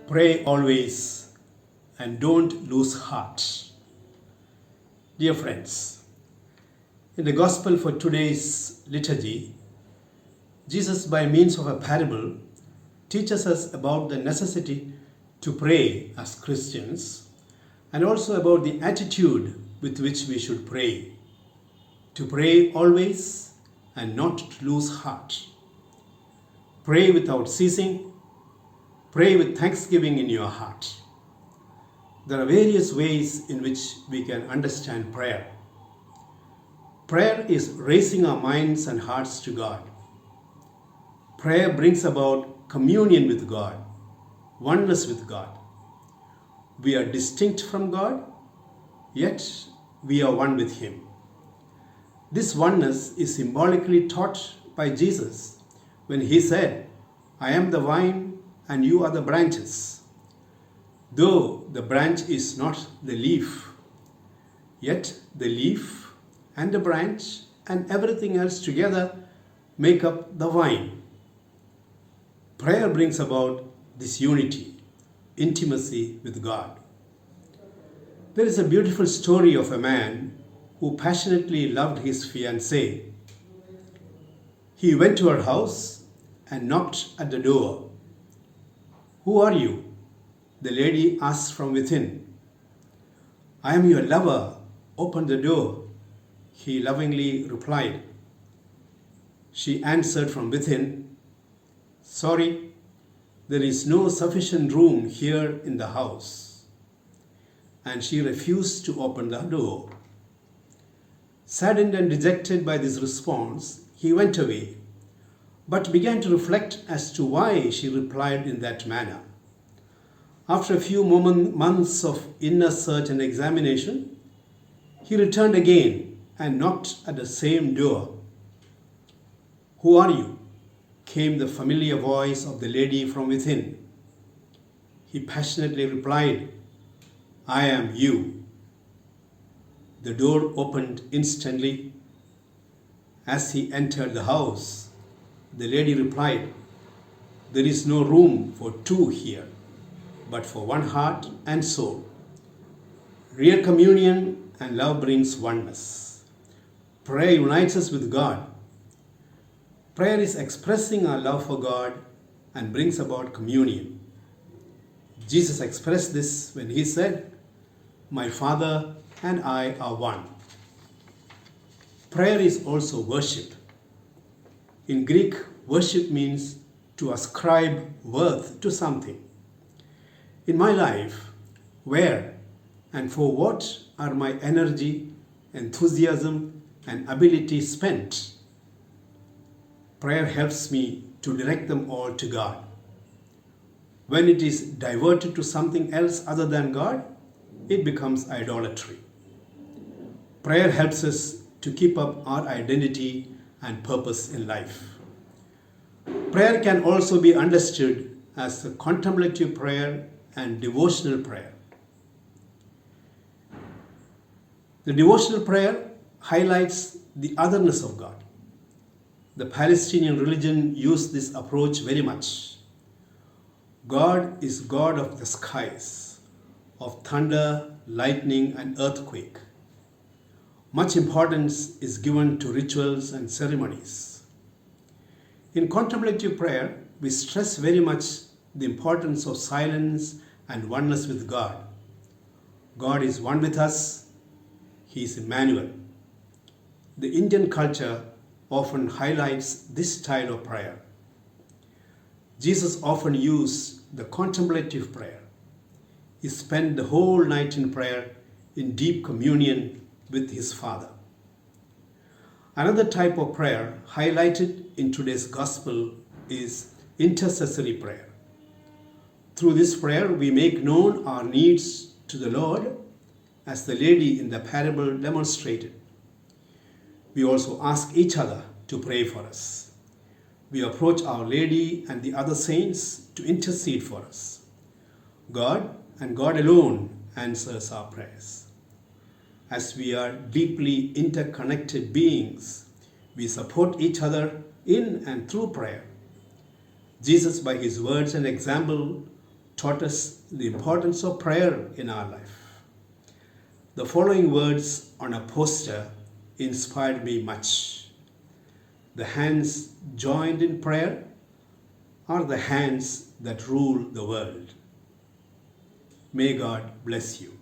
Pray always and don't lose heart. Dear friends, in the Gospel for today's liturgy, Jesus, by means of a parable, teaches us about the necessity to pray as Christians and also about the attitude with which we should pray. To pray always and not to lose heart. Pray without ceasing. Pray with thanksgiving in your heart. There are various ways in which we can understand prayer. Prayer is raising our minds and hearts to God. Prayer brings about communion with God, oneness with God. We are distinct from God, yet we are one with Him. This oneness is symbolically taught by Jesus when He said, "I am the vine and you are the branches. Though the branch is not the leaf, yet the leaf and the branch and everything else together make up the vine." Prayer brings about this unity, intimacy with God. There is a beautiful story of a man who passionately loved his fiancée. He went to her house and knocked at the door. "Who are you?" the lady asked from within. "I am your lover. Open the door," he lovingly replied. She answered from within, "Sorry, there is no sufficient room here in the house." And she refused to open the door. Saddened and dejected by this response, he went away, but began to reflect as to why she replied in that manner. After a few months of inner search and examination, he returned again and knocked at the same door. "Who are you?" came the familiar voice of the lady from within. He passionately replied, "I am you." The door opened instantly. As he entered the house, the lady replied, "There is no room for two here, but for one heart and soul." Real communion and love brings oneness. Prayer unites us with God. Prayer is expressing our love for God and brings about communion. Jesus expressed this when He said, "My Father and I are one." Prayer is also worship. In Greek, worship means to ascribe worth to something. In my life, where and for what are my energy, enthusiasm, and ability spent? Prayer helps me to direct them all to God. When it is diverted to something else other than God, it becomes idolatry. Prayer helps us to keep up our identity and purpose in life. Prayer can also be understood as a contemplative prayer and devotional prayer. The devotional prayer highlights the otherness of God. The Palestinian religion used this approach very much. God is God of the skies, of thunder, lightning, and earthquake. Much importance is given to rituals and ceremonies. In contemplative prayer, we stress very much the importance of silence and oneness with God. God is one with us. He is Emmanuel. The Indian culture often highlights this style of prayer. Jesus often used the contemplative prayer. He spent the whole night in prayer in deep communion with His Father. Another type of prayer highlighted in today's Gospel is intercessory prayer. Through this prayer, we make known our needs to the Lord, as the lady in the parable demonstrated. We also ask each other to pray for us. We approach Our Lady and the other saints to intercede for us. God and God alone answers our prayers. As we are deeply interconnected beings, we support each other in and through prayer. Jesus, by His words and example, taught us the importance of prayer in our life. The following words on a poster inspired me much. The hands joined in prayer are the hands that rule the world. May God bless you.